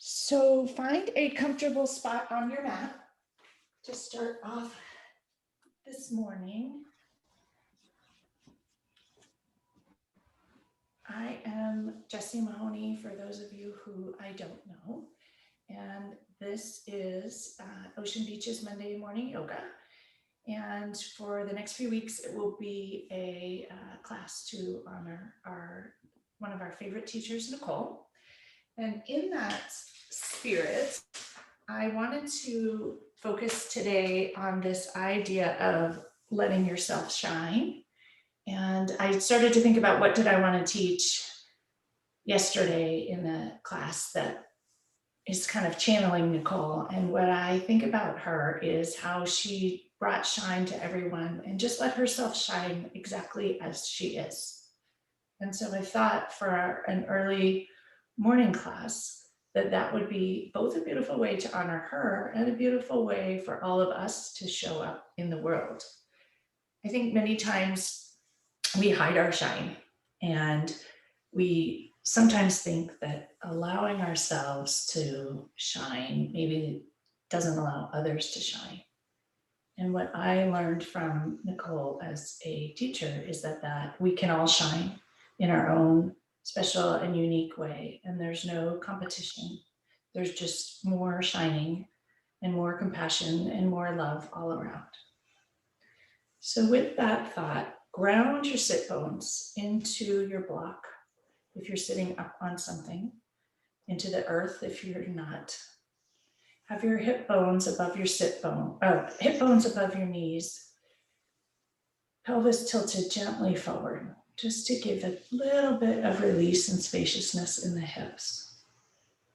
So find a comfortable spot on your mat to start off this morning. I am Jessie Mahoney, for those of you who I don't know. And this is Ocean Beach's Monday Morning Yoga. And for the next few weeks, it will be a class to honor one of our favorite teachers, Nicole. And in that spirit, I wanted to focus today on this idea of letting yourself shine. And I started to think about what did I want to teach yesterday in the class that is kind of channeling Nicole. And what I think about her is how she brought shine to everyone and just let herself shine exactly as she is. And so I thought for an early morning class that would be both a beautiful way to honor her and a beautiful way for all of us to show up in the world. I think many times we hide our shine, and we sometimes think that allowing ourselves to shine maybe doesn't allow others to shine. And what I learned from Nicole as a teacher is that we can all shine in our own special and unique way, and there's no competition. There's just more shining and more compassion and more love all around. So with that thought, ground your sit bones into your block if you're sitting up on something, into the earth if you're not. Have your hip bones above your hip bones above your knees, pelvis tilted gently forward, just to give a little bit of release and spaciousness in the hips.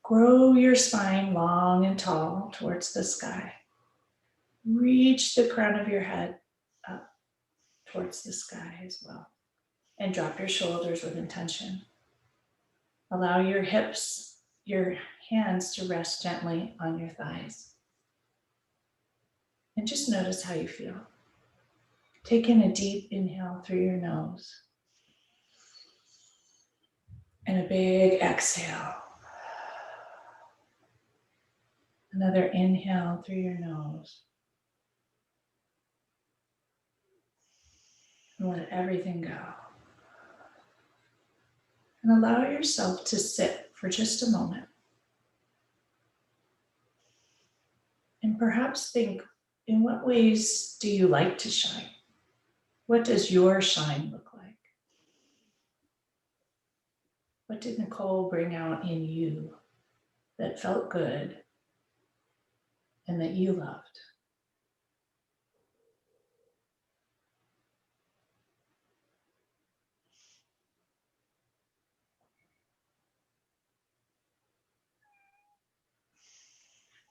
Grow your spine long and tall towards the sky. Reach the crown of your head up towards the sky as well. And drop your shoulders with intention. Allow your hips, your hands to rest gently on your thighs. And just notice how you feel. Take in a deep inhale through your nose. And a big exhale. Another inhale through your nose. And let everything go. And allow yourself to sit for just a moment. And perhaps think, in what ways do you like to shine? What does your shine look like? What did Nicole bring out in you that felt good and that you loved?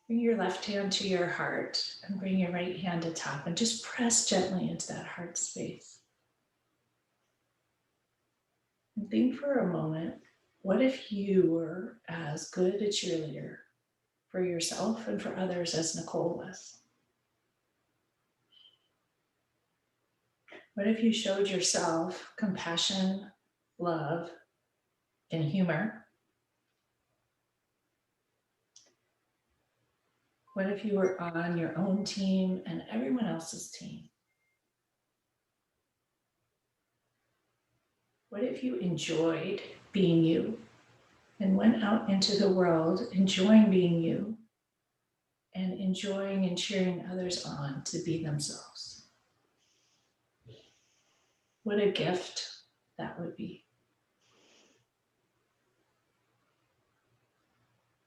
Bring your left hand to your heart and bring your right hand atop and just press gently into that heart space. And think for a moment, what if you were as good a cheerleader for yourself and for others as Nicole was? What if you showed yourself compassion, love, and humor? What if you were on your own team and everyone else's team? What if you enjoyed being you and went out into the world enjoying being you and enjoying and cheering others on to be themselves? What a gift that would be.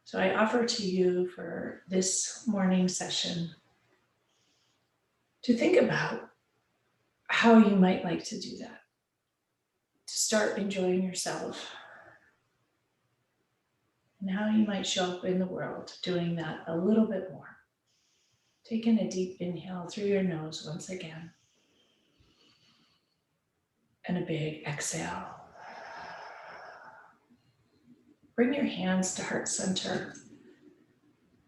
So I offer to you for this morning session to think about how you might like to do that, to start enjoying yourself and how you might show up in the world doing that a little bit more. Take in a deep inhale through your nose once again, and a big exhale. Bring your hands to heart center,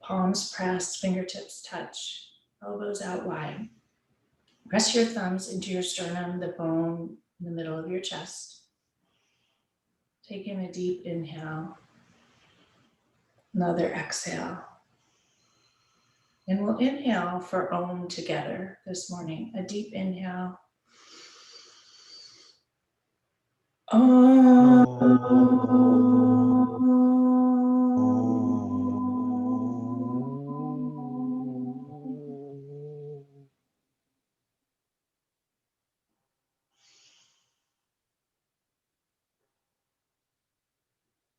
palms pressed, fingertips touch, elbows out wide. Press your thumbs into your sternum, the bone in the middle of your chest. Take in a deep inhale. Another exhale. And we'll inhale for Om together this morning. A deep inhale. Om.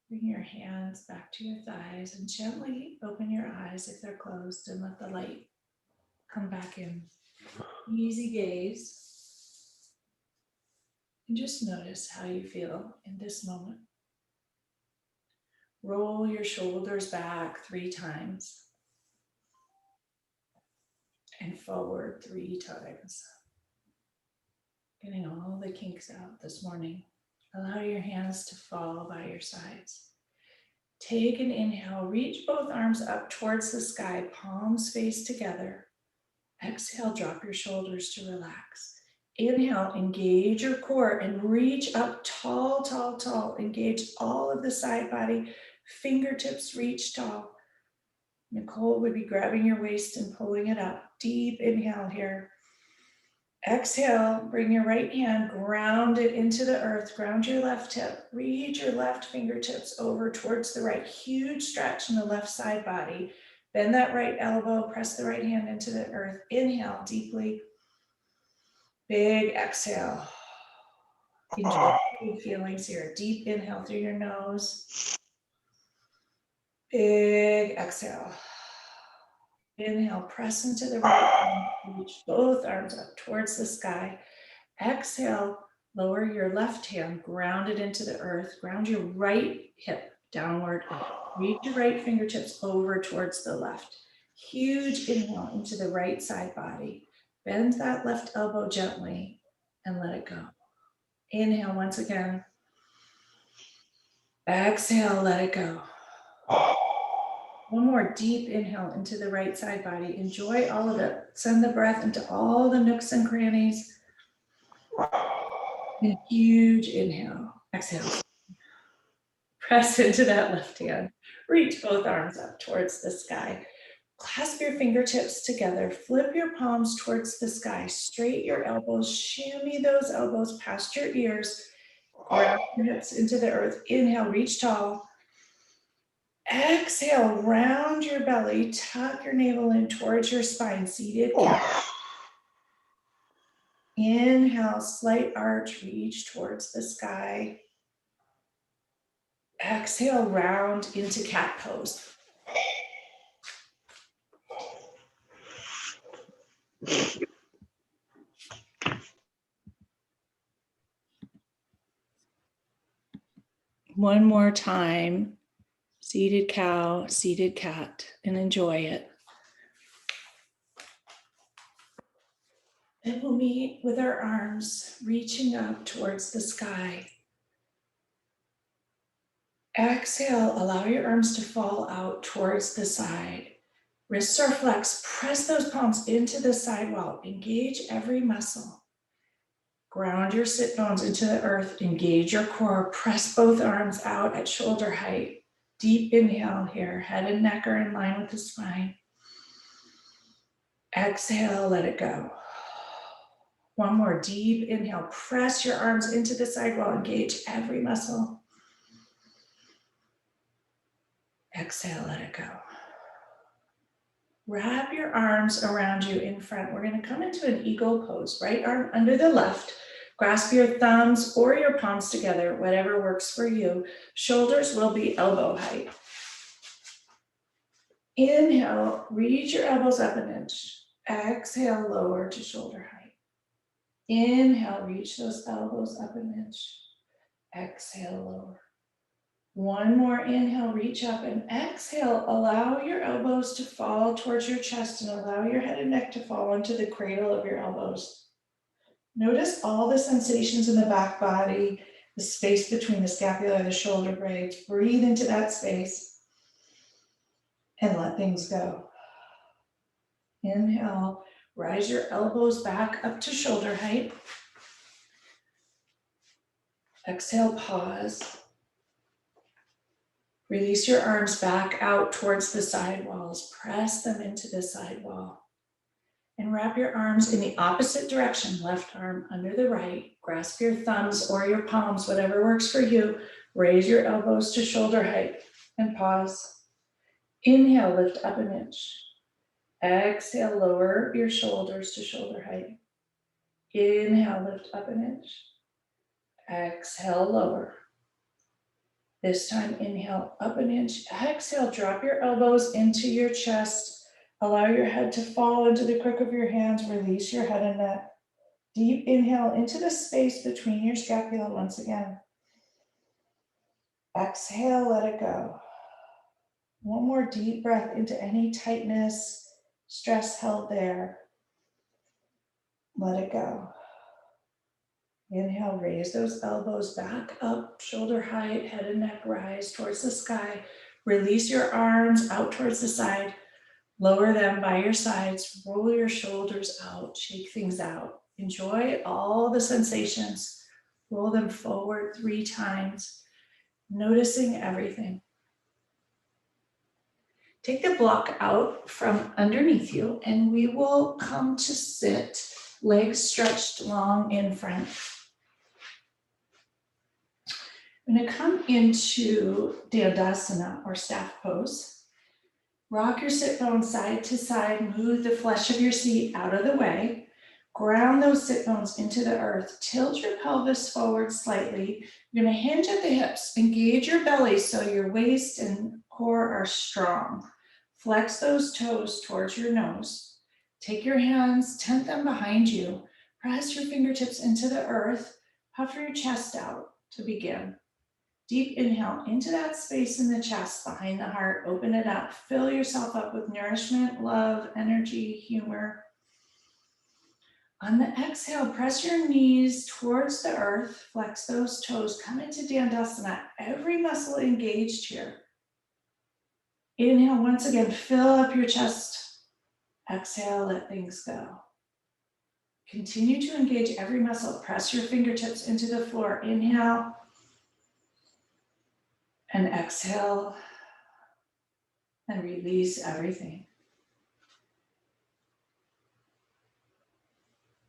Bring your hands back to your thighs and gently open your eyes if they're closed and let the light come back in. Easy gaze. And just notice how you feel in this moment. Roll your shoulders back 3 times and forward 3 times. Getting all the kinks out this morning. Allow your hands to fall by your sides. Take an inhale, reach both arms up towards the sky, palms face together. Exhale, drop your shoulders to relax. Inhale, engage your core and reach up tall, tall, tall. Engage all of the side body, fingertips reach tall. Nicole would be grabbing your waist and pulling it up. Deep inhale here. Exhale, bring your right hand, ground it into the earth, ground your left hip, reach your left fingertips over towards the right. Huge stretch in the left side body. Bend that right elbow, press the right hand into the earth. Inhale deeply. Big exhale. Enjoy the feelings here. Deep inhale through your nose. Big exhale. Inhale, press into the right arm, reach both arms up towards the sky. Exhale, lower your left hand, ground it into the earth, ground your right hip downward, reach your right fingertips over towards the left. Huge inhale into the right side body. Bend that left elbow gently and let it go. Inhale once again. Exhale, let it go. One more deep inhale into the right side body. Enjoy all of it. Send the breath into all the nooks and crannies. And huge inhale. Exhale. Press into that left hand. Reach both arms up towards the sky. Clasp your fingertips together. Flip your palms towards the sky. Straight your elbows. Shimmy those elbows past your ears. Ground your hips into the earth. Inhale, reach tall. Exhale, round your belly, tuck your navel in towards your spine, seated cat. Inhale, slight arch, reach towards the sky. Exhale, round into cat pose. One more time. Seated cow, seated cat, and enjoy it. And we'll meet with our arms reaching up towards the sky. Exhale, allow your arms to fall out towards the side. Wrists are flexed, press those palms into the side wall. Engage every muscle. Ground your sit bones into the earth, engage your core, press both arms out at shoulder height. Deep inhale here, head and neck are in line with the spine. Exhale, let it go. One more deep inhale, press your arms into the side wall, engage every muscle. Exhale, let it go. Wrap your arms around you in front. We're going to come into an eagle pose, right arm under the left. Grasp your thumbs or your palms together, whatever works for you. Shoulders will be elbow height. Inhale, reach your elbows up an inch. Exhale, lower to shoulder height. Inhale, reach those elbows up an inch. Exhale, lower. One more inhale, reach up, and exhale, allow your elbows to fall towards your chest and allow your head and neck to fall into the cradle of your elbows. Notice all the sensations in the back body, the space between the scapula and the shoulder blades. Breathe into that space and let things go. Inhale, rise your elbows back up to shoulder height. Exhale, pause. Release your arms back out towards the side walls. Press them into the side wall. And wrap your arms in the opposite direction, left arm under the right. Grasp your thumbs or your palms, whatever works for you. Raise your elbows to shoulder height and pause. Inhale, lift up an inch. Exhale, lower your shoulders to shoulder height. Inhale, lift up an inch. Exhale, lower. This time, inhale, up an inch. Exhale, drop your elbows into your chest. Allow your head to fall into the crook of your hands. Release your head and neck. Deep inhale into the space between your scapula once again. Exhale, let it go. One more deep breath into any tightness, stress held there. Let it go. Inhale, raise those elbows back up, shoulder height, head and neck rise towards the sky. Release your arms out towards the side. Lower them by your sides. Roll your shoulders out, shake things out. Enjoy all the sensations. Roll them forward 3 times, noticing everything. Take the block out from underneath you and we will come to sit, legs stretched long in front. I'm going to come into Sadasana or staff pose. Rock your sit bones side to side, move the flesh of your seat out of the way. Ground those sit bones into the earth. Tilt your pelvis forward slightly. You're going to hinge at the hips. Engage your belly so your waist and core are strong. Flex those toes towards your nose. Take your hands, tent them behind you. Press your fingertips into the earth. Puff your chest out to begin. Deep inhale into that space in the chest behind the heart. Open it up. Fill yourself up with nourishment, love, energy, humor. On the exhale, press your knees towards the earth. Flex those toes. Come into Dandasana. Every muscle engaged here. Inhale once again. Fill up your chest. Exhale, let things go. Continue to engage every muscle. Press your fingertips into the floor. Inhale. And exhale and release everything.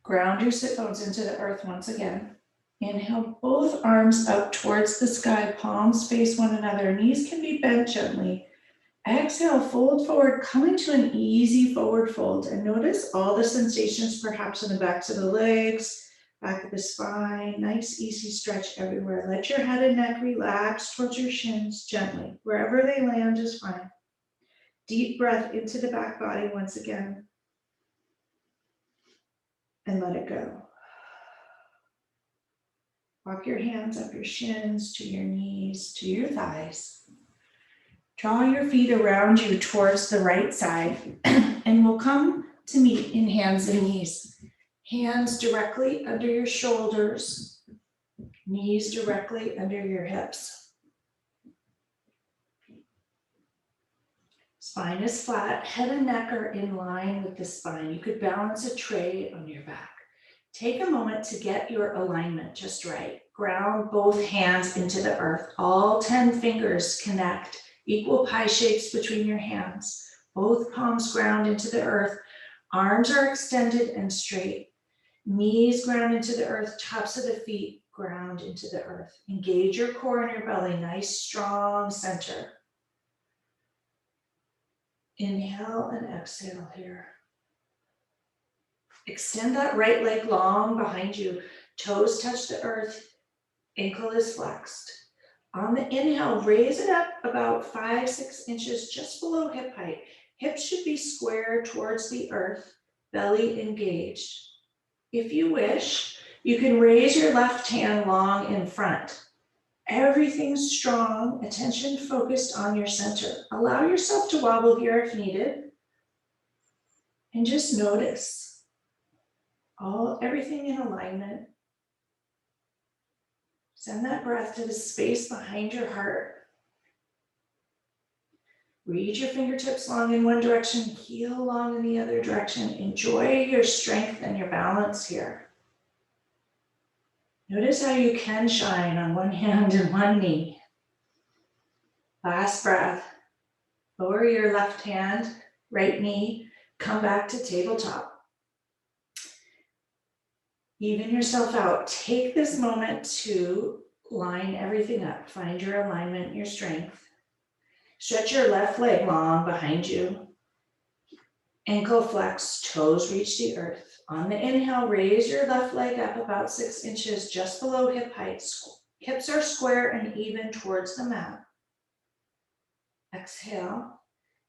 Ground your sit bones into the earth once again. Inhale, both arms up towards the sky, palms face one another, knees can be bent gently. Exhale, fold forward, come into an easy forward fold and notice all the sensations perhaps in the backs of the legs, back of the spine, nice easy stretch everywhere. Let your head and neck relax towards your shins gently. Wherever they land is fine. Deep breath into the back body once again. And let it go. Walk your hands up your shins to your knees, to your thighs. Draw your feet around you towards the right side and we'll come to meet in hands and knees. Hands directly under your shoulders, knees directly under your hips. Spine is flat, head and neck are in line with the spine. You could balance a tray on your back. Take a moment to get your alignment just right. Ground both hands into the earth. All 10 fingers connect, equal pie shapes between your hands. Both palms ground into the earth. Arms are extended and straight. Knees ground into the earth, tops of the feet ground into the earth. Engage your core and your belly, nice strong center. Inhale and exhale here. Extend that right leg long behind you. Toes touch the earth, ankle is flexed. On the inhale, raise it up about 5-6 inches just below hip height. Hips should be square towards the earth, belly engaged. If you wish, you can raise your left hand long in front. Everything's strong, attention focused on your center. Allow yourself to wobble here if needed. And just notice everything in alignment. Send that breath to the space behind your heart. Reach your fingertips long in one direction, heel long in the other direction. Enjoy your strength and your balance here. Notice how you can shine on one hand and one knee. Last breath. Lower your left hand, right knee, come back to tabletop. Even yourself out. Take this moment to line everything up. Find your alignment, your strength. Stretch your left leg long behind you. Ankle flex, toes reach the earth. On the inhale, raise your left leg up about 6 inches just below hip height. Hips are square and even towards the mat. Exhale.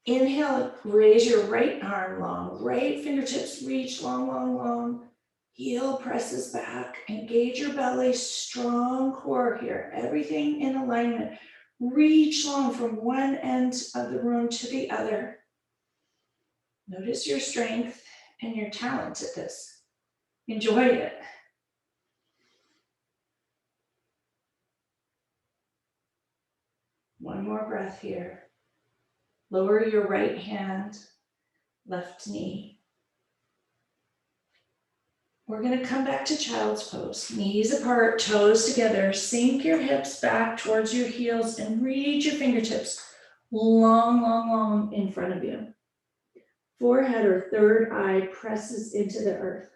Inhale, raise your right arm long. Right fingertips reach long, long, long. Heel presses back. Engage your belly. Strong core here. Everything in alignment. Reach long from one end of the room to the other. Notice your strength and your talent at this. Enjoy it. One more breath here. Lower your right hand, left knee. We're going to come back to child's pose. Knees apart, toes together. Sink your hips back towards your heels and reach your fingertips long, long, long in front of you. Forehead or third eye presses into the earth.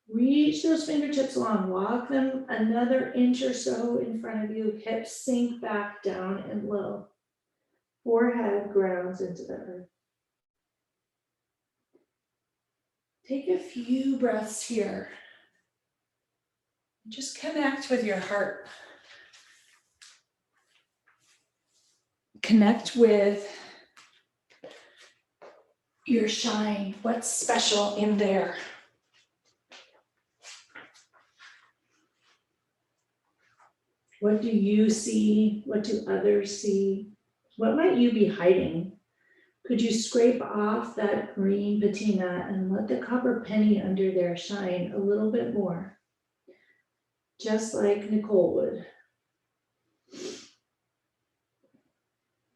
Reach those fingertips long. Walk them another inch or so in front of you. Hips sink back down and low. Forehead grounds into the earth. Take a few breaths here. Just connect with your heart. Connect with your shine. What's special in there? What do you see? What do others see? What might you be hiding? Could you scrape off that green patina and let the copper penny under there shine a little bit more? Just like Nicole would.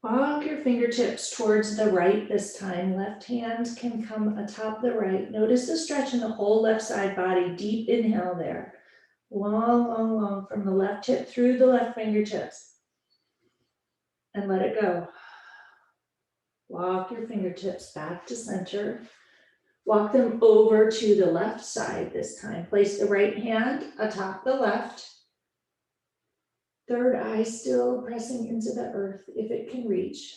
Walk your fingertips towards the right this time. Left hand can come atop the right. Notice the stretch in the whole left side body. Deep inhale there. Long, long, long from the left hip through the left fingertips. And let it go. Walk your fingertips back to center. Walk them over to the left side this time. Place the right hand atop the left. Third eye still pressing into the earth if it can reach.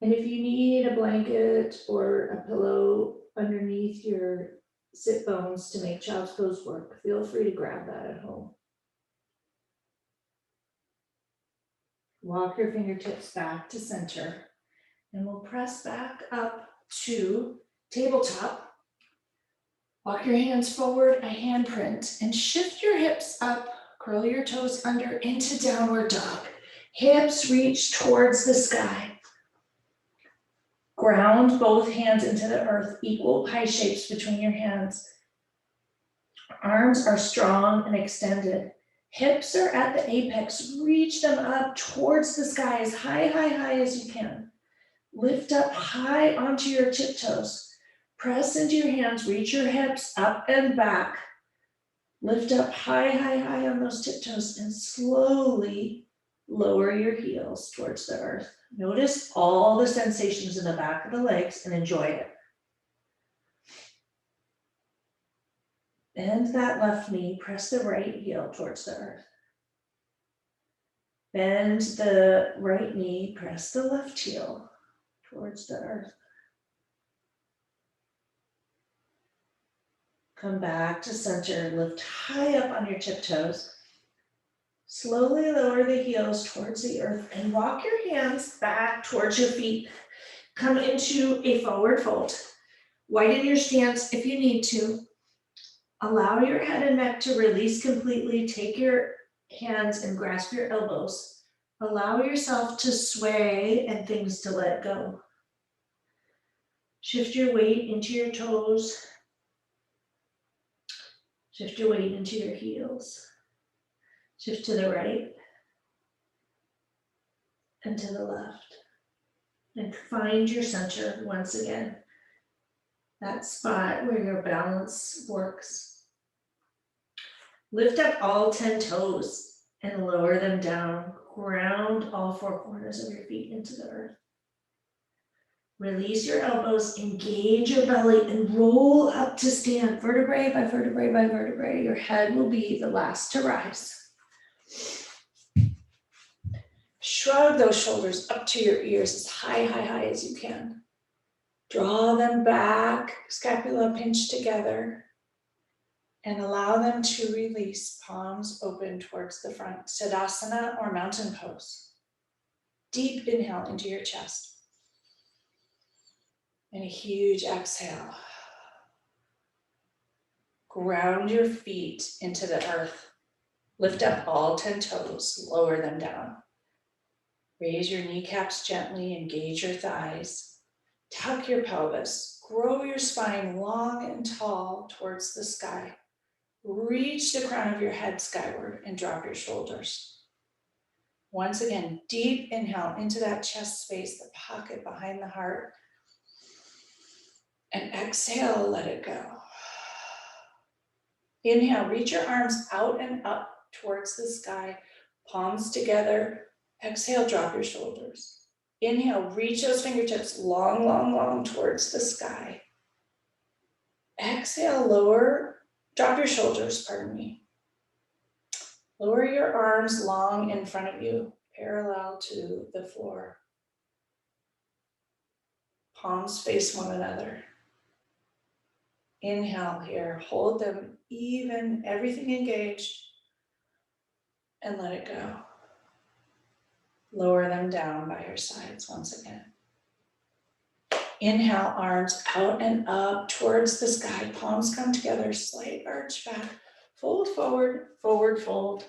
And if you need a blanket or a pillow underneath your sit bones to make child's pose work, feel free to grab that at home. Walk your fingertips back to center. And we'll press back up to tabletop. Walk your hands forward, a handprint, and shift your hips up. Curl your toes under into downward dog. Hips reach towards the sky. Ground both hands into the earth, equal pie shapes between your hands. Arms are strong and extended. Hips are at the apex. Reach them up towards the sky as high, high, high as you can. Lift up high onto your tiptoes. Press into your hands, reach your hips up and back. Lift up high, high, high on those tiptoes and slowly lower your heels towards the earth. Notice all the sensations in the back of the legs and enjoy it. Bend that left knee, press the right heel towards the earth. Bend the right knee, press the left heel towards the earth. Come back to center, lift high up on your tiptoes. Slowly lower the heels towards the earth and walk your hands back towards your feet. Come into a forward fold. Widen your stance if you need to. Allow your head and neck to release completely. Take your hands and grasp your elbows. Allow yourself to sway and things to let go. Shift your weight into your toes. Shift your weight into your heels. Shift to the right and to the left. And find your center once again. That spot where your balance works. Lift up all 10 toes and lower them down. Ground all four corners of your feet into the earth. Release your elbows, engage your belly, and roll up to stand, vertebrae by vertebrae by vertebrae. Your head will be the last to rise. Shrug those shoulders up to your ears as high, high, high as you can. Draw them back, scapula pinched together, and allow them to release, palms open towards the front. Sadasana or mountain pose. Deep inhale into your chest. And a huge exhale. Ground your feet into the earth. Lift up all 10 toes, lower them down. Raise your kneecaps gently, engage your thighs. Tuck your pelvis, grow your spine long and tall towards the sky. Reach the crown of your head skyward and drop your shoulders. Once again, deep inhale into that chest space, the pocket behind the heart. And exhale, let it go. Inhale, reach your arms out and up towards the sky, palms together. Exhale, drop your shoulders. Inhale, reach those fingertips long, long, long towards the sky. Exhale, drop your shoulders, pardon me. Lower your arms long in front of you, parallel to the floor. Palms face one another. Inhale here, hold them even, everything engaged, and let it go. Lower them down by your sides once again. Inhale, arms out and up towards the sky, palms come together, slight arch back, fold forward, forward fold.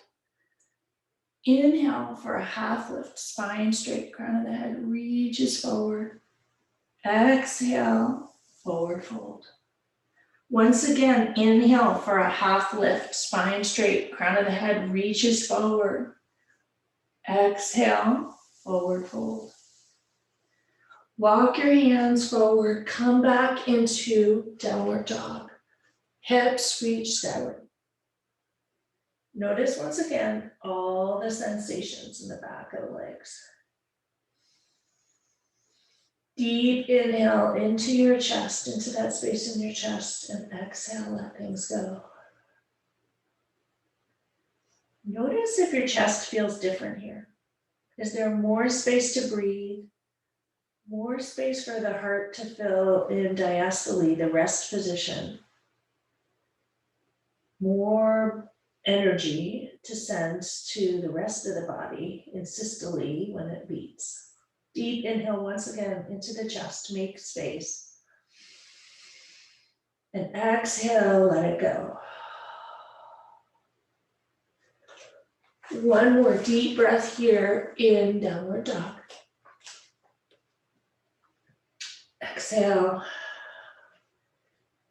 Inhale for a half lift, spine straight, crown of the head reaches forward. Exhale, forward fold. Once again, inhale for a half lift, spine straight, crown of the head reaches forward. Exhale, forward fold. Walk your hands forward, come back into downward dog. Hips reach skyward. Notice once again all the sensations in the back of the legs. Deep inhale into your chest, into that space in your chest, and exhale, let things go. Notice if your chest feels different here. Is there more space to breathe? More space for the heart to fill in diastole, the rest position. More energy to send to the rest of the body in systole when it beats. Deep inhale once again into the chest, make space. And exhale, let it go. One more deep breath here in downward dog. Exhale.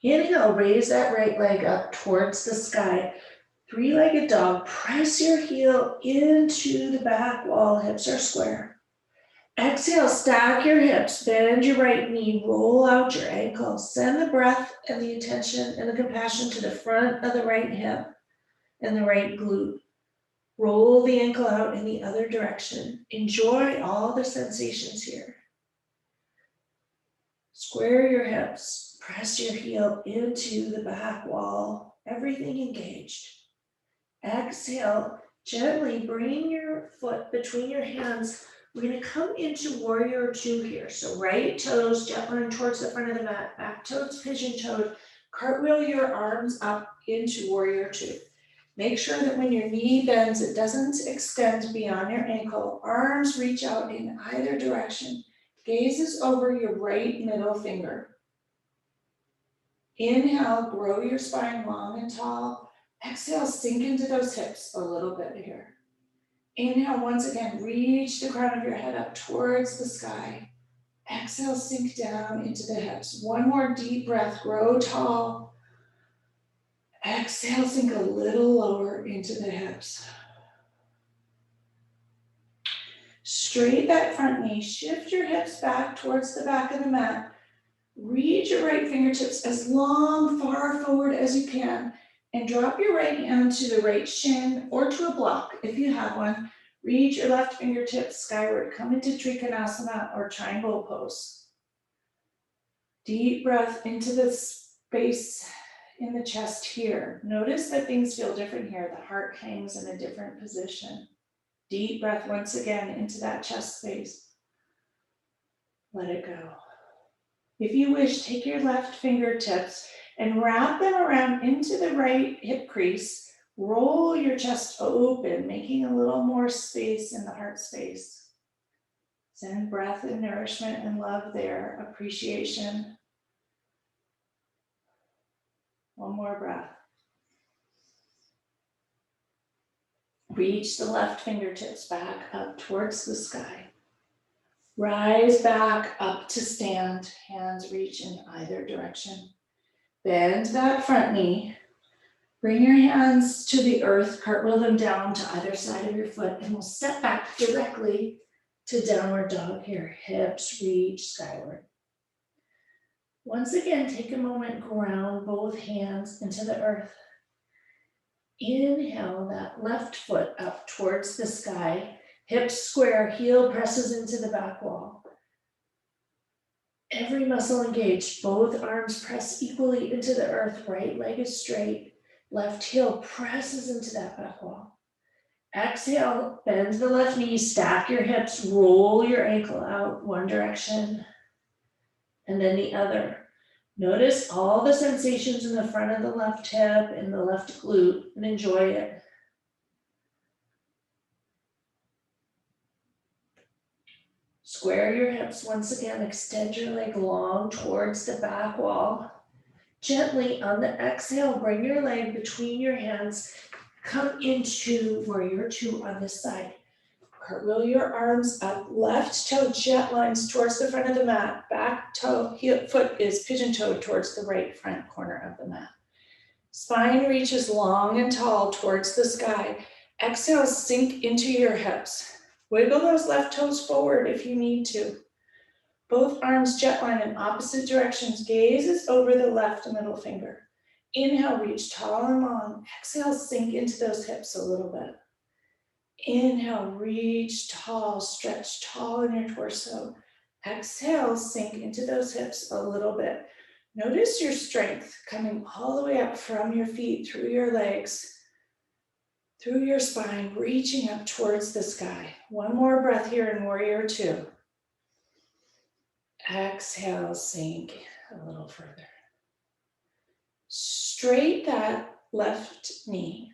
Inhale, raise that right leg up towards the sky. Three-legged dog, press your heel into the back wall, hips are square. Exhale, stack your hips, bend your right knee, roll out your ankle. Send the breath and the attention and the compassion to the front of the right hip and the right glute. Roll the ankle out in the other direction. Enjoy all the sensations here. Square your hips, press your heel into the back wall, everything engaged. Exhale, gently bring your foot between your hands. We're going to come into warrior two here. So right toes gently towards the front of the mat, back toes pigeon-toed. Cartwheel your arms up into warrior two. Make sure that when your knee bends, it doesn't extend beyond your ankle. Arms reach out in either direction. Gazes over your right middle finger. Inhale, grow your spine long and tall. Exhale, sink into those hips a little bit here. Inhale, once again, reach the crown of your head up towards the sky. Exhale, sink down into the hips. One more deep breath, grow tall. Exhale, sink a little lower into the hips. Straight that front knee, shift your hips back towards the back of the mat. Reach your right fingertips as long, far forward as you can, and drop your right hand to the right shin or to a block if you have one. Reach your left fingertips skyward. Come into Triconasana or triangle pose. Deep breath into the space in the chest here. Notice that things feel different here. The heart hangs in a different position. Deep breath once again into that chest space. Let it go. If you wish, take your left fingertips and wrap them around into the right hip crease. Roll your chest open, making a little more space in the heart space. Send breath and nourishment and love there, appreciation. One more breath. Reach the left fingertips back up towards the sky. Rise back up to stand, hands reach in either direction. Bend that front knee. Bring your hands to the earth, cartwheel them down to either side of your foot, and we'll step back directly to downward dog here. Hips reach skyward. Once again, take a moment, ground both hands into the earth. Inhale that left foot up towards the sky. Hips square, heel presses into the back wall. Every muscle engaged, both arms press equally into the earth, right leg is straight. Left heel presses into that back wall. Exhale, bend the left knee, stack your hips, roll your ankle out one direction and then the other. Notice all the sensations in the front of the left hip and the left glute and enjoy it. Square your hips once again, extend your leg long towards the back wall. Gently on the exhale, bring your leg between your hands. Come into warrior two on this side. Cartwheel your arms up, left toe jet lines towards the front of the mat. Back toe, heel, foot is pigeon-toed towards the right front corner of the mat. Spine reaches long and tall towards the sky. Exhale, sink into your hips. Wiggle those left toes forward if you need to. Both arms jet line in opposite directions. Gaze is over the left middle finger. Inhale, reach tall and long. Exhale, sink into those hips a little bit. Inhale, reach tall, stretch tall in your torso. Exhale, sink into those hips a little bit. Notice your strength coming all the way up from your feet, through your legs, through your spine, reaching up towards the sky. One more breath here in warrior two. Exhale, sink a little further. Straight that left knee.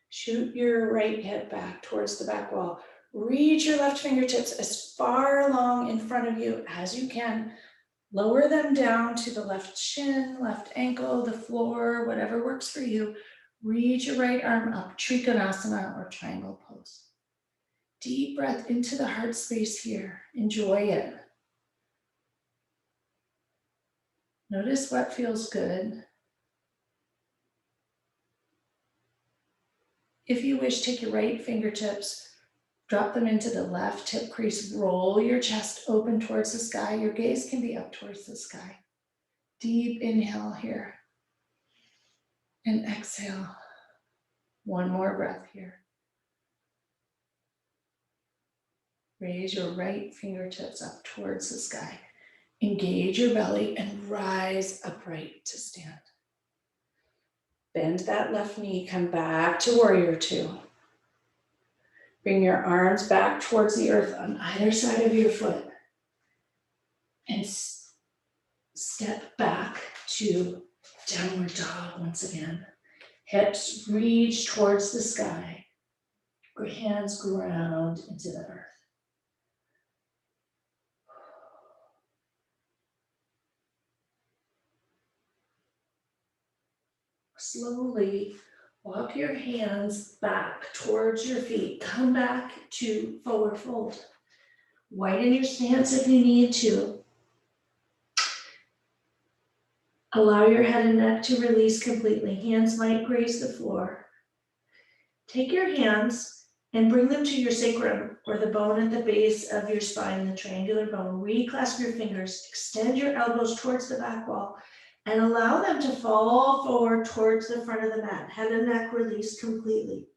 Shoot your right hip back towards the back wall. Reach your left fingertips as far along in front of you as you can. Lower them down to the left shin, left ankle, the floor, whatever works for you. Reach your right arm up, Triconasana or triangle pose. Deep breath into the heart space here. Enjoy it. Notice what feels good. If you wish, take your right fingertips, drop them into the left hip crease, roll your chest open towards the sky. Your gaze can be up towards the sky. Deep inhale here. And exhale. One more breath here. Raise your right fingertips up towards the sky. Engage your belly and rise upright to stand. Bend that left knee, come back to warrior two. Bring your arms back towards the earth on either side of your foot. And step back to downward dog once again. Hips reach towards the sky. Hands ground into the earth. Slowly walk your hands back towards your feet. Come back to forward fold. Widen your stance if you need to. Allow your head and neck to release completely. Hands might graze the floor. Take your hands and bring them to your sacrum, or the bone at the base of your spine, the triangular bone. Reclasp your fingers, extend your elbows towards the back wall, and allow them to fall forward towards the front of the mat. Head and neck release completely.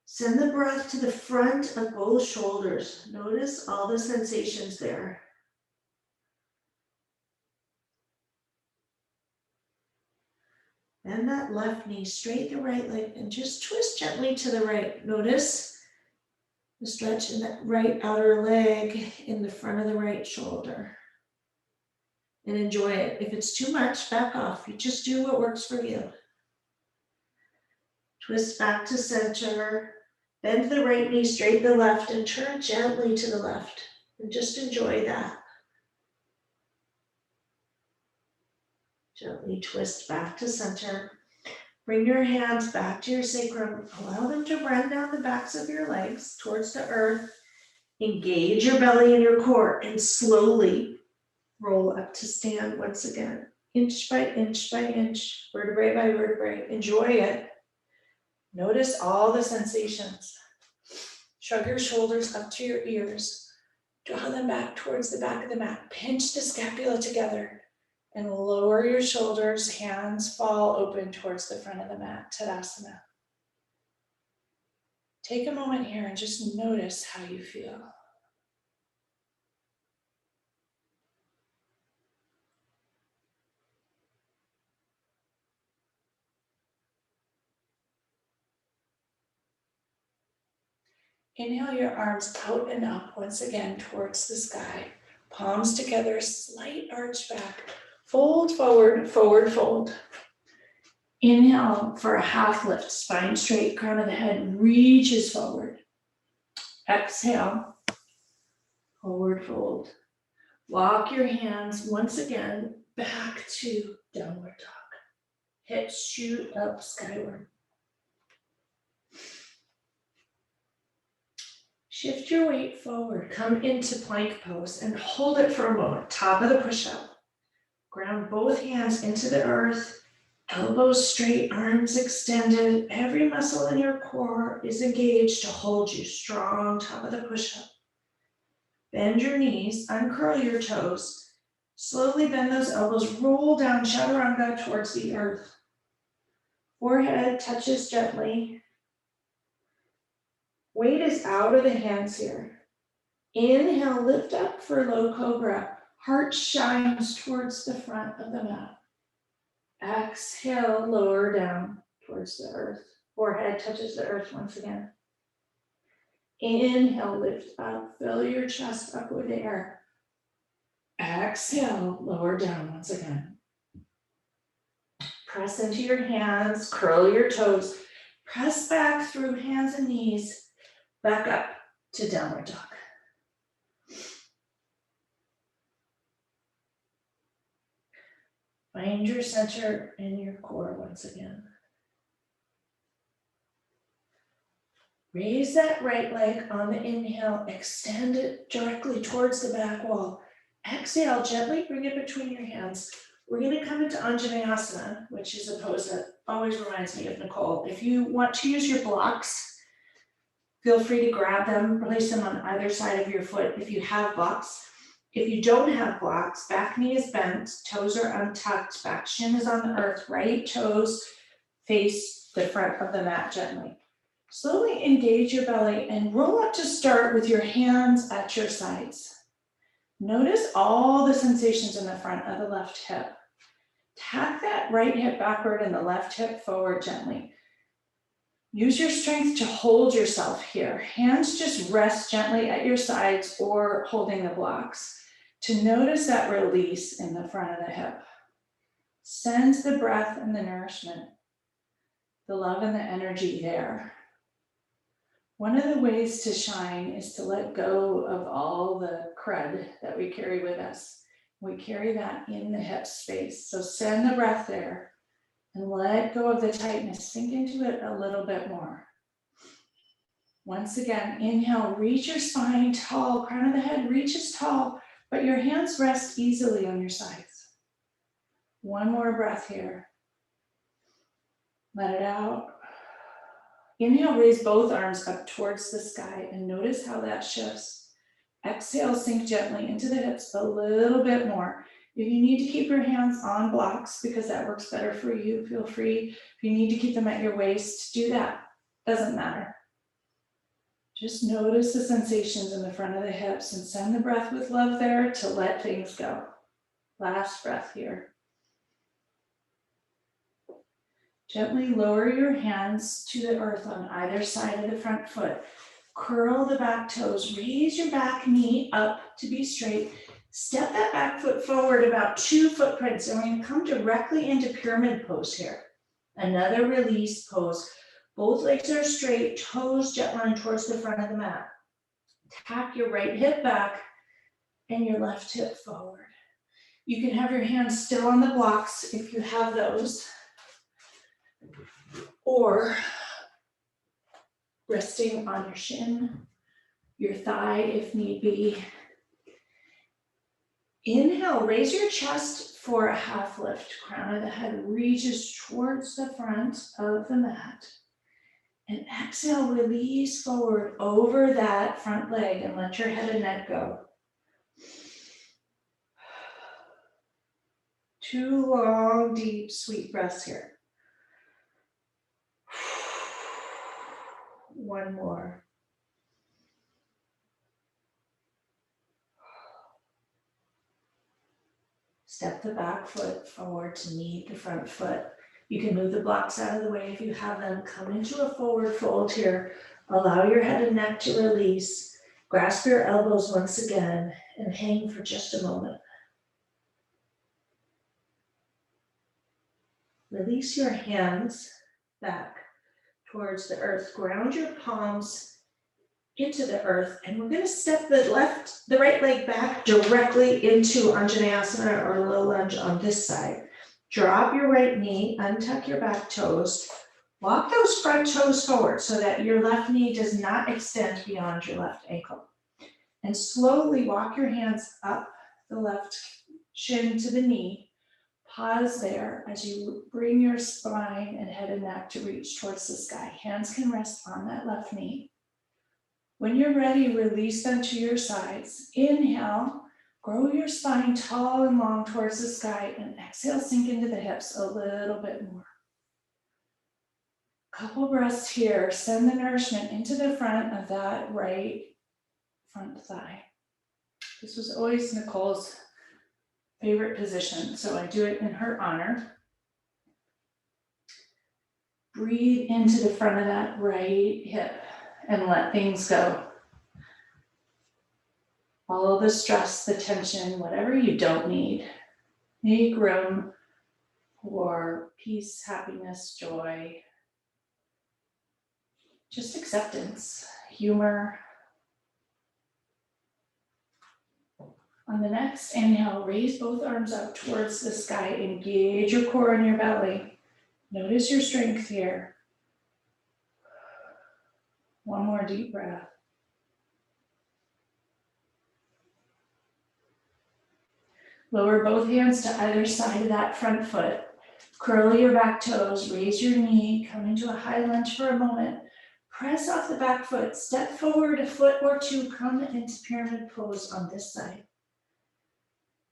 Send the breath to the front of both shoulders. Notice all the sensations there. Bend that left knee, straighten the right leg, and just twist gently to the right. Notice the stretch in that right outer leg in the front of the right shoulder. And enjoy it. If it's too much, back off. You just do what works for you. Twist back to center. Bend the right knee, straighten the left, and turn gently to the left. And just enjoy that. Gently twist back to center. Bring your hands back to your sacrum. Allow them to run down the backs of your legs towards the earth. Engage your belly and your core and slowly roll up to stand once again. Inch by inch by inch, vertebrae by vertebrae. Enjoy it. Notice all the sensations. Shrug your shoulders up to your ears. Draw them back towards the back of the mat. Pinch the scapula together. And lower your shoulders, hands fall open towards the front of the mat, Sadasana. Take a moment here and just notice how you feel. Inhale your arms out and up once again towards the sky. Palms together, slight arch back. Fold forward, forward fold. Inhale for a half lift, spine straight, crown of the head reaches forward. Exhale, forward fold. Walk your hands once again back to downward dog. Hips shoot up skyward. Shift your weight forward, come into plank pose and hold it for a moment, top of the push-up. Ground both hands into the earth, elbows straight, arms extended. Every muscle in your core is engaged to hold you strong, top of the push-up. Bend your knees, uncurl your toes. Slowly bend those elbows, roll down chaturanga towards the earth. Forehead touches gently. Weight is out of the hands here. Inhale, lift up for low cobra. Heart shines towards the front of the mat. Exhale, lower down towards the earth. Forehead touches the earth once again. Inhale, lift up, fill your chest up with air. Exhale, lower down once again. Press into your hands, curl your toes. Press back through hands and knees. Back up to downward dog. Find your center in your core once again. Raise that right leg on the inhale, extend it directly towards the back wall. Exhale, gently bring it between your hands. We're going to come into Untitled, which is a pose that always reminds me of Nicole. If you want to use your blocks, feel free to grab them, place them on either side of your foot if you have blocks. If you don't have blocks, back knee is bent, toes are untucked, back shin is on the earth, right toes face the front of the mat gently. Slowly engage your belly and roll up to start with your hands at your sides. Notice all the sensations in the front of the left hip. Tack that right hip backward and the left hip forward gently. Use your strength to hold yourself here. Hands just rest gently at your sides or holding the blocks to notice that release in the front of the hip. Send the breath and the nourishment, the love and the energy there. One of the ways to shine is to let go of all the crud that we carry with us. We carry that in the hip space. So send the breath there and let go of the tightness. Sink into it a little bit more. Once again, inhale, reach your spine tall, crown of the head reaches tall, but your hands rest easily on your sides. One more breath here. Let it out. Inhale, raise both arms up towards the sky and notice how that shifts. Exhale, sink gently into the hips a little bit more. If you need to keep your hands on blocks because that works better for you, feel free. If you need to keep them at your waist, do that. Doesn't matter. Just notice the sensations in the front of the hips and send the breath with love there to let things go. Last breath here. Gently lower your hands to the earth on either side of the front foot. Curl the back toes, raise your back knee up to be straight. Step that back foot forward about 2 footprints, and we're going to come directly into pyramid pose here. Another release pose. Both legs are straight, toes jet line towards the front of the mat. Tap your right hip back and your left hip forward. You can have your hands still on the blocks if you have those, or resting on your shin, your thigh if need be. Inhale, raise your chest for a half lift. Crown of the head reaches towards the front of the mat. And exhale, release forward over that front leg and let your head and neck go. 2 long, deep, sweet breaths here. 1 more. Step the back foot forward to meet the front foot. You can move the blocks out of the way if you have them. Come into a forward fold here. Allow your head and neck to release. Grasp your elbows once again and hang for just a moment. Release your hands back towards the earth. Ground your palms into the earth, and we're going to step the right leg back directly into Anjaneyasana or low lunge on this side. Drop your right knee, untuck your back toes, walk those front toes forward so that your left knee does not extend beyond your left ankle. And slowly walk your hands up the left shin to the knee. Pause there as you bring your spine and head and neck to reach towards the sky. Hands can rest on that left knee. When you're ready, release them to your sides. Inhale, grow your spine tall and long towards the sky, and exhale, sink into the hips a little bit more. Couple breaths here. Send the nourishment into the front of that right front thigh. This was always Nicole's favorite position, so I do it in her honor. Breathe into the front of that right hip and let things go. All the stress, the tension, whatever you don't need. Make room for peace, happiness, joy, just acceptance, humor. On the next inhale, raise both arms up towards the sky. Engage your core in your belly. Notice your strength here. 1 more deep breath. Lower both hands to either side of that front foot. Curl your back toes, raise your knee, come into a high lunge for a moment. Press off the back foot, step forward a foot or 2, come into pyramid pose on this side.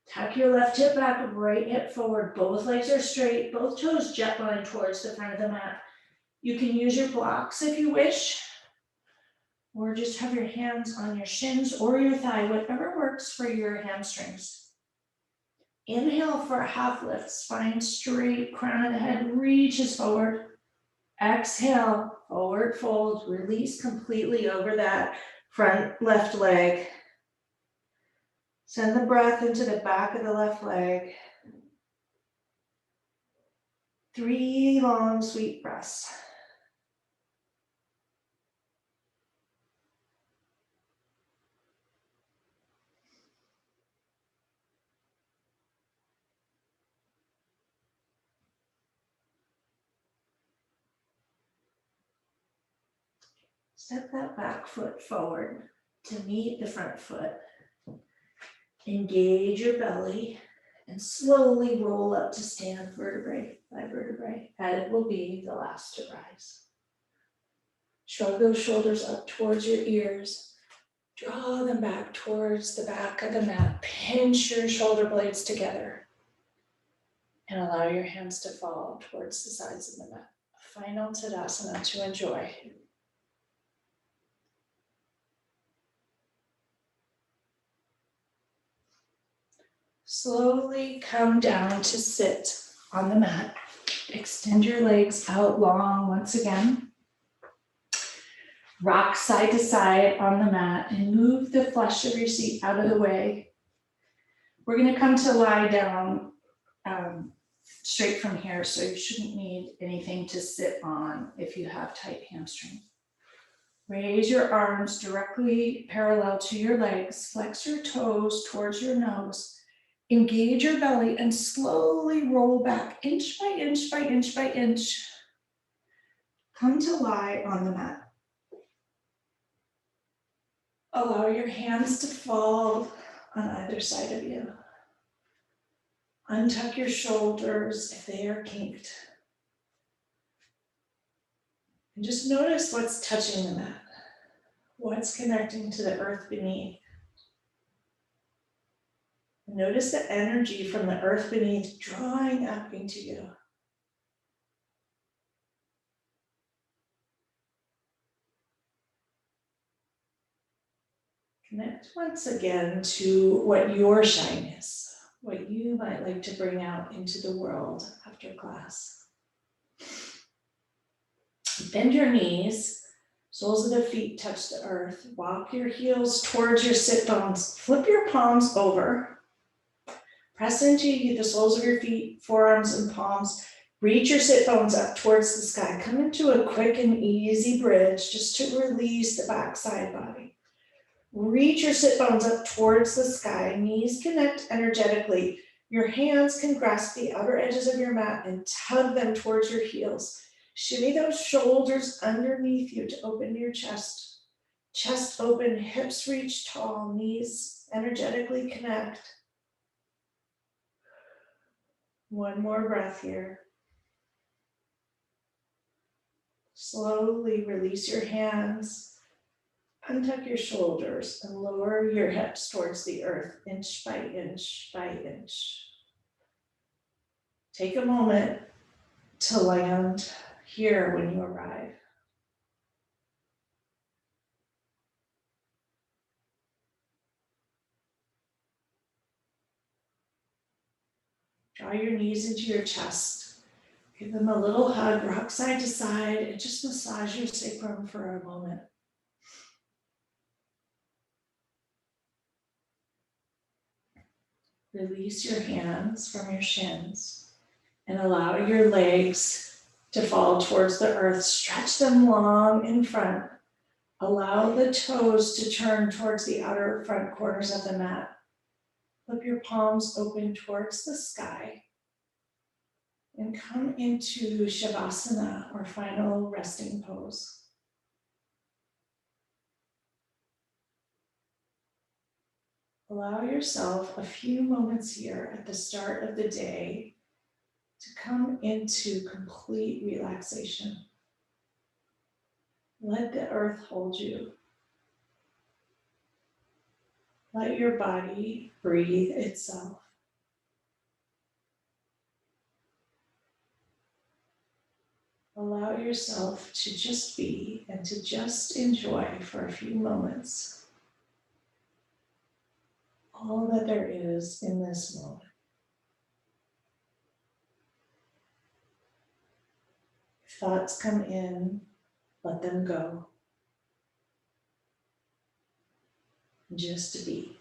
Tuck your left hip back, right hip forward. Both legs are straight, both toes jet line towards the front of the mat. You can use your blocks if you wish, or just have your hands on your shins or your thigh, whatever works for your hamstrings. Inhale for a half lift, spine straight, crown of the head reaches forward. Exhale, forward fold, release completely over that front left leg. Send the breath into the back of the left leg. 3 long, sweet breaths. Step that back foot forward to meet the front foot. Engage your belly and slowly roll up to stand vertebrae by vertebrae. Head will be the last to rise. Shrug those shoulders up towards your ears. Draw them back towards the back of the mat. Pinch your shoulder blades together. And allow your hands to fall towards the sides of the mat. Final Sadasana to enjoy. Slowly come down to sit on the mat. Extend your legs out long once again. Rock side to side on the mat and move the flesh of your seat out of the way. We're going to come to lie down straight from here, so you shouldn't need anything to sit on if you have tight hamstring. Raise your arms directly parallel to your legs, flex your toes towards your nose, engage your belly, and slowly roll back inch by inch by inch by inch. Come to lie on the mat. Allow your hands to fall on either side of you. Untuck your shoulders if they are kinked. And just notice what's touching the mat. What's connecting to the earth beneath. And notice the energy from the earth beneath drawing up into you. Connect once again to what your shine is, what you might like to bring out into the world after class. Bend your knees, soles of the feet touch the earth. Walk your heels towards your sit bones. Flip your palms over. Press into the soles of your feet, forearms and palms. Reach your sit bones up towards the sky. Come into a quick and easy bridge just to release the backside body. Reach your sit bones up towards the sky. Knees connect energetically. Your hands can grasp the outer edges of your mat and tug them towards your heels. Shimmy those shoulders underneath you to open your chest. Chest open, hips reach tall, knees energetically connect. One more breath here. Slowly release your hands. Untuck your shoulders and lower your hips towards the earth, inch by inch by inch. Take a moment to land here when you arrive. Draw your knees into your chest. Give them a little hug, rock side to side, and just massage your sacrum for a moment. Release your hands from your shins and allow your legs to fall towards the earth. Stretch them long in front. Allow the toes to turn towards the outer front corners of the mat. Flip your palms open towards the sky and come into Shavasana, or final resting pose. Allow yourself a few moments here at the start of the day to come into complete relaxation. Let the earth hold you. Let your body breathe itself. Allow yourself to just be and to just enjoy for a few moments all that there is in this moment. If thoughts come in, let them go. Just to be.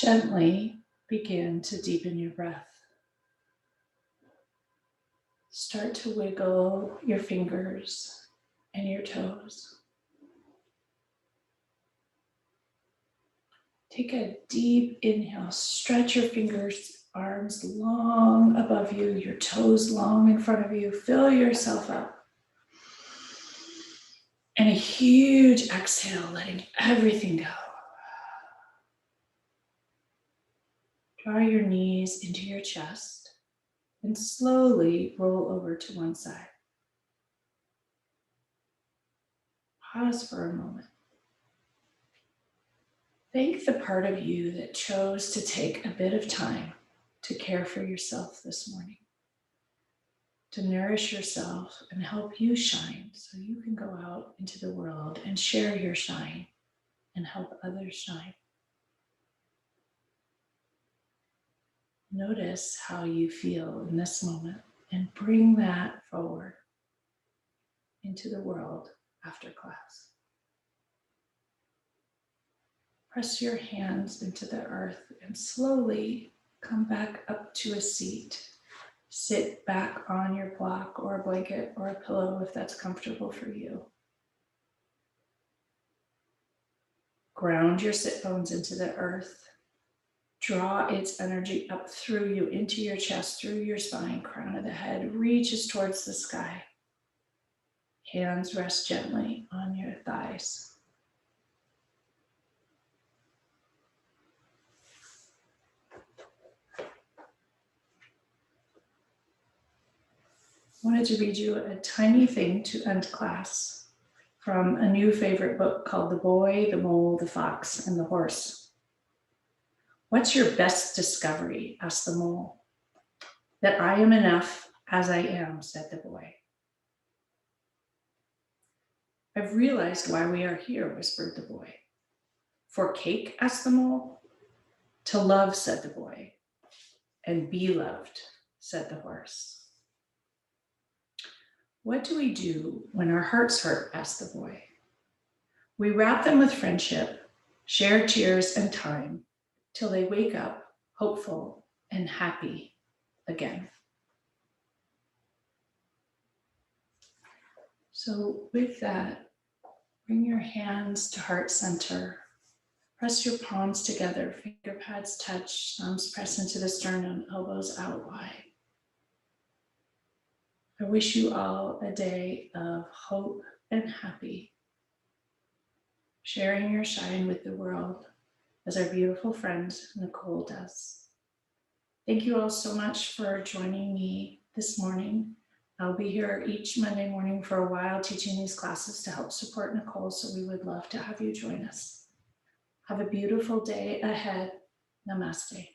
Gently begin to deepen your breath. Start to wiggle your fingers and your toes. Take a deep inhale. Stretch your fingers, arms long above you, your toes long in front of you. Fill yourself up. And a huge exhale, letting everything go. Draw your knees into your chest and slowly roll over to one side. Pause for a moment. Thank the part of you that chose to take a bit of time to care for yourself this morning, to nourish yourself and help you shine so you can go out into the world and share your shine and help others shine. Notice how you feel in this moment and bring that forward into the world after class. Press your hands into the earth and slowly come back up to a seat. Sit back on your block or a blanket or a pillow if that's comfortable for you. Ground your sit bones into the earth. Draw its energy up through you, into your chest, through your spine, crown of the head, reaches towards the sky. Hands rest gently on your thighs. I wanted to read you a tiny thing to end class from a new favorite book called The Boy, the Mole, the Fox, and the Horse. What's your best discovery? Asked the mole. That I am enough as I am, said the boy. I've realized why we are here, whispered the boy. For cake? Asked the mole. To love, said the boy. And be loved, said the horse. What do we do when our hearts hurt? Asked the boy. We wrap them with friendship, share tears and time, till they wake up hopeful and happy again. So with that, bring your hands to heart center. Press your palms together, finger pads touch, thumbs press into the sternum, elbows out wide. I wish you all a day of hope and happy, sharing your shine with the world as our beautiful friend Nicole does. Thank you all so much for joining me this morning. I'll be here each Monday morning for a while teaching these classes to help support Nicole, so we would love to have you join us. Have a beautiful day ahead. Namaste.